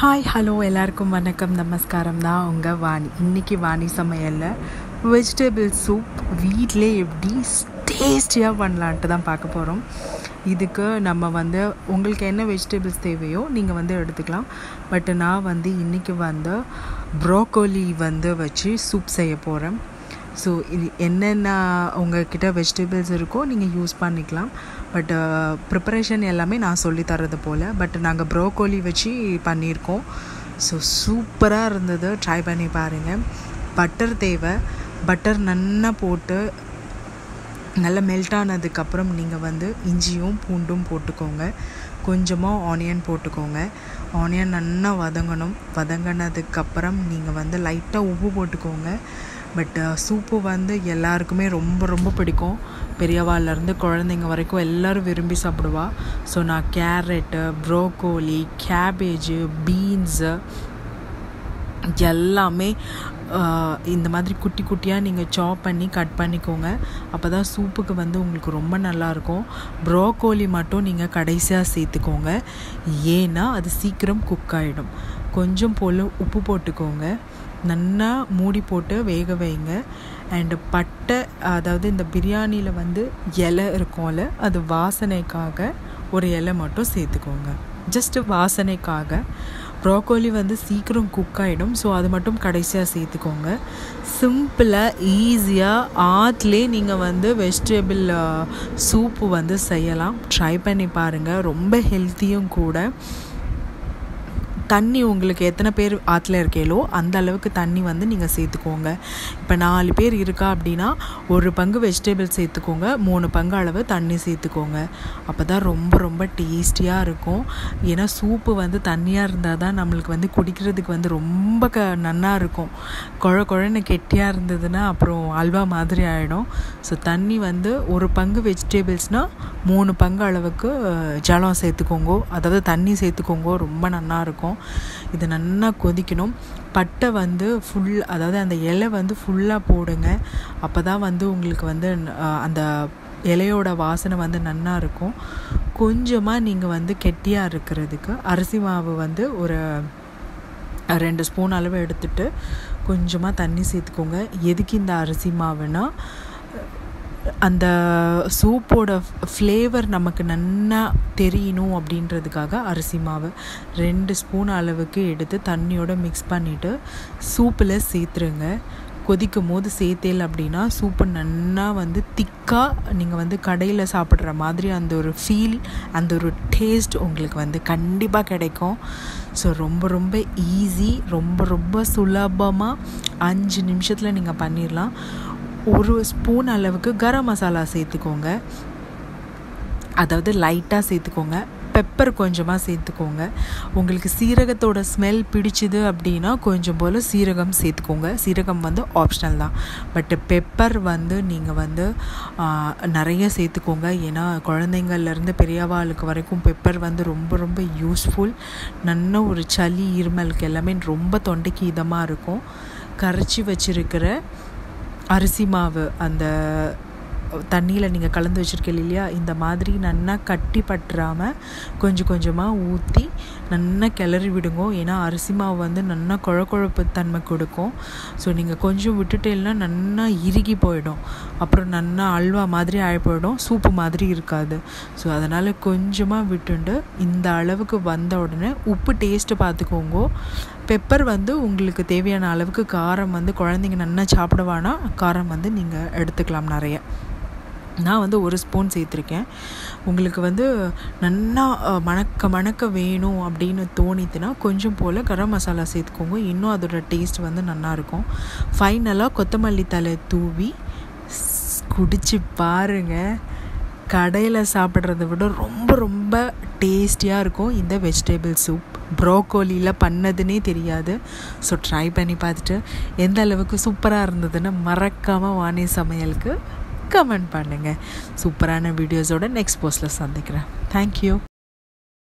Hi hello எல்லாருக்கும் வணக்கம் நமஸ்காரம் தான் உங்கள் வாணி. இன்றைக்கி வாணி சமையலில் வெஜிடபிள் சூப் வீட்டிலே எப்படி டேஸ்டியாக பண்ணலான்ட்டு தான் பார்க்க போகிறோம். இதுக்கு நம்ம உங்களுக்கு என்ன வெஜிடபிள்ஸ் தேவையோ நீங்கள் எடுத்துக்கலாம். பட் நான் இன்றைக்கி ப்ரோக்கோலி வச்சு சூப் செய்ய போகிறேன். ஸோ இது என்னென்ன உங்கள்கிட்ட வெஜிடபிள்ஸ் இருக்கோ நீங்கள் யூஸ் பண்ணிக்கலாம். பட் ப்ரிப்பரேஷன் எல்லாமே நான் சொல்லித்தரது போல். பட் நாங்கள் ப்ரோக்கோலி வச்சு பண்ணியிருக்கோம். ஸோ சூப்பராக இருந்தது, ட்ரை பண்ணி பாருங்கள். பட்டர் தேவை. பட்டர் நல்லா போட்டு நல்லா மெல்ட் ஆனதுக்கப்புறம் நீங்கள் இஞ்சியும் பூண்டும் போட்டுக்கோங்க. கொஞ்சமாக ஆனியன் போட்டுக்கோங்க. ஆனியன் நல்லா வதங்கினதுக்கப்புறம் நீங்கள் லைட்டாக உப்பு போட்டுக்கோங்க. பட் சூப்பு எல்லாருக்குமே ரொம்ப ரொம்ப பிடிக்கும். பெரியவாள்லேருந்து குழந்தைங்க வரைக்கும் எல்லோரும் விரும்பி சாப்பிடுவா. ஸோ நான் கேரட்டு, ப்ரோக்கோலி, கேபேஜு, பீன்ஸு எல்லாமே இந்த மாதிரி குட்டி குட்டியாக நீங்கள் சாப் பண்ணி கட் பண்ணிக்கோங்க. அப்போ தான் சூப்புக்கு உங்களுக்கு ரொம்ப நல்லாயிருக்கும். ப்ரோக்கோலி மட்டும் நீங்கள் கடைசியாக சேர்த்துக்கோங்க, ஏன்னா அது சீக்கிரம் குக் ஆகிடும். கொஞ்சம் போல் உப்பு போட்டுக்கோங்க. நல்லா மூடி போட்டு வேக வைங்க. அண்டு பட்டை, அதாவது இந்த பிரியாணியில் இலை இருக்கும்ல, அது வாசனைக்காக ஒரு இலை மட்டும் சேர்த்துக்கோங்க, ஜஸ்ட்டு வாசனைக்காக. ப்ரோக்கோலி சீக்கிரம் குக் ஆகிடும். ஸோ அது மட்டும் கடைசியாக சேர்த்துக்கோங்க. சிம்பிளாக ஈஸியாக ஆற்றுலே நீங்கள் வெஜிடபிள் சூப்பு செய்யலாம். ட்ரை பண்ணி பாருங்கள், ரொம்ப ஹெல்த்தியும் கூட. தண்ணி உங்களுக்கு எத்தனை பேர் ஆற்றுல இருக்கீங்களோ அந்த அளவுக்கு தண்ணி நீங்கள் சேர்த்துக்கோங்க. இப்போ 4 பேர் இருக்கா அப்படின்னா 1 பங்கு வெஜிடபிள் சேர்த்துக்கோங்க, 3 பங்கு அளவு தண்ணி சேர்த்துக்கோங்க. அப்போ தான் ரொம்ப ரொம்ப டேஸ்டியாக இருக்கும். ஏன்னா சூப்பு தண்ணியாக இருந்தால் தான் நம்மளுக்கு குடிக்கிறதுக்கு ரொம்ப நல்லா இருக்கும். குழன்னு கெட்டியாக இருந்ததுன்னா அப்புறம் அல்வா மாதிரி ஆகிடும். ஸோ தண்ணி 1 பங்கு வெஜிடபிள்ஸ்னால் 3 பங்கு அளவுக்கு ஜலம் சேர்த்துக்கோங்க, அதாவது தண்ணி சேர்த்துக்கோங்க. ரொம்ப நல்லாயிருக்கும். இது நல்லா கொதிக்கணும். பட்டை அதாவது அந்த இலை ஃபுல்லாக போடுங்க. அப்போ தான் உங்களுக்கு அந்த இலையோட வாசனை நல்லா இருக்கும். கொஞ்சமாக நீங்கள் கெட்டியாக இருக்கிறதுக்கு அரிசி மாவு ஒரு 2 ஸ்பூன் அளவு எடுத்துகிட்டு கொஞ்சமாக தண்ணி சேர்த்துக்கோங்க. எதுக்கு இந்த அரிசி மாவுனா, அந்த சூப்போட ஃப்ளேவர் நமக்கு நல்லா தெரியணும் அப்படின்றதுக்காக அரிசி மாவு 2 ஸ்பூன் அளவுக்கு எடுத்து தண்ணியோட மிக்ஸ் பண்ணிவிட்டு சூப்பில் சேர்த்துருங்க. கொதிக்கும் போது சேர்த்தேல் அப்படின்னா சூப்பு நல்லா திக்காக நீங்கள் கடையில் சாப்பிட்ற மாதிரி அந்த ஒரு ஃபீல், அந்த ஒரு டேஸ்ட் உங்களுக்கு கண்டிப்பாக கிடைக்கும். ஸோ ரொம்ப ரொம்ப ஈஸி, ரொம்ப ரொம்ப சுலபமாக 5 நிமிஷத்தில் நீங்கள் பண்ணிடலாம். 1 ஸ்பூன் அளவுக்கு கரம் மசாலா சேர்த்துக்கோங்க, அதாவது லைட்டாக சேர்த்துக்கோங்க. பெப்பர் கொஞ்சமாக சேர்த்துக்கோங்க. உங்களுக்கு சீரகத்தோட ஸ்மெல் பிடிச்சிது அப்படின்னா கொஞ்சம் போல் சீரகம் சேர்த்துக்கோங்க. சீரகம் ஆப்ஷனல் தான். பட் பெப்பர் நீங்கள் நிறைய சேர்த்துக்கோங்க. ஏன்னா குழந்தைங்கள்லேருந்து பெரியவாளுக்கு வரைக்கும் பெப்பர் ரொம்ப ரொம்ப யூஸ்ஃபுல். நல்ல ஒரு சளி இருமலுக்கு எல்லாமே ரொம்ப தொண்டைக்கு இதமாக இருக்கும். கரைச்சி வச்சுருக்கிற அரிசி மாவு அந்த தண்ணியில் நீங்கள் கலந்து வச்சுருக்கீங்க இல்லையா, இந்த மாதிரி நல்லா கட்டி பற்றாமல் கொஞ்சம் கொஞ்சமாக ஊற்றி நல்லா கிளறி விடுங்க. ஏன்னா அரிசி மாவு நல்லா குழப்பு தன்மை கொடுக்கும். ஸோ நீங்கள் கொஞ்சம் விட்டுட்டேன்னா நல்லா இறுகி போயிடும், அப்புறம் நல்லா அல்வா மாதிரி ஆகி போயிடும், சூப்பு மாதிரி இருக்காது. ஸோ அதனால் கொஞ்சமாக விட்டுண்டு இந்த அளவுக்கு வந்த உடனே உப்பு டேஸ்ட்டு பார்த்துக்கோங்க. பெப்பர் உங்களுக்கு தேவையான அளவுக்கு காரம் குழந்தைங்க நல்லா சாப்பிடுவானா காரம் நீங்கள் எடுத்துக்கலாம் நிறைய. நான் 1 ஸ்பூன் சேர்த்துருக்கேன். உங்களுக்கு நல்லா மணக்க வேணும் அப்படின்னு தோணித்துன்னா கொஞ்சம் போல் கரம் மசாலா சேர்த்துக்கோங்க. இன்னும் அதோட டேஸ்ட் நல்லாயிருக்கும். ஃபைனலாக கொத்தமல்லி தழை தூவி குடிச்சு பாருங்கள். கடையில் சாப்பிட்றத விட ரொம்ப ரொம்ப டேஸ்டியாக இருக்கும் இந்த வெஜிடபிள் சூப். ப்ரோக்கோலியில் பண்ணதுன்னே தெரியாது. ஸோ ட்ரை பண்ணி பார்த்துட்டு எந்த அளவுக்கு சூப்பராக இருந்ததுன்னு மறக்காமல் வாணி சமையலுக்கு கமெண்ட் பண்ணுங்கள். சூப்பரான வீடியோஸோட நெக்ஸ்ட் போஸ்ட்டில் சந்திக்கிறேன். தேங்க்யூ.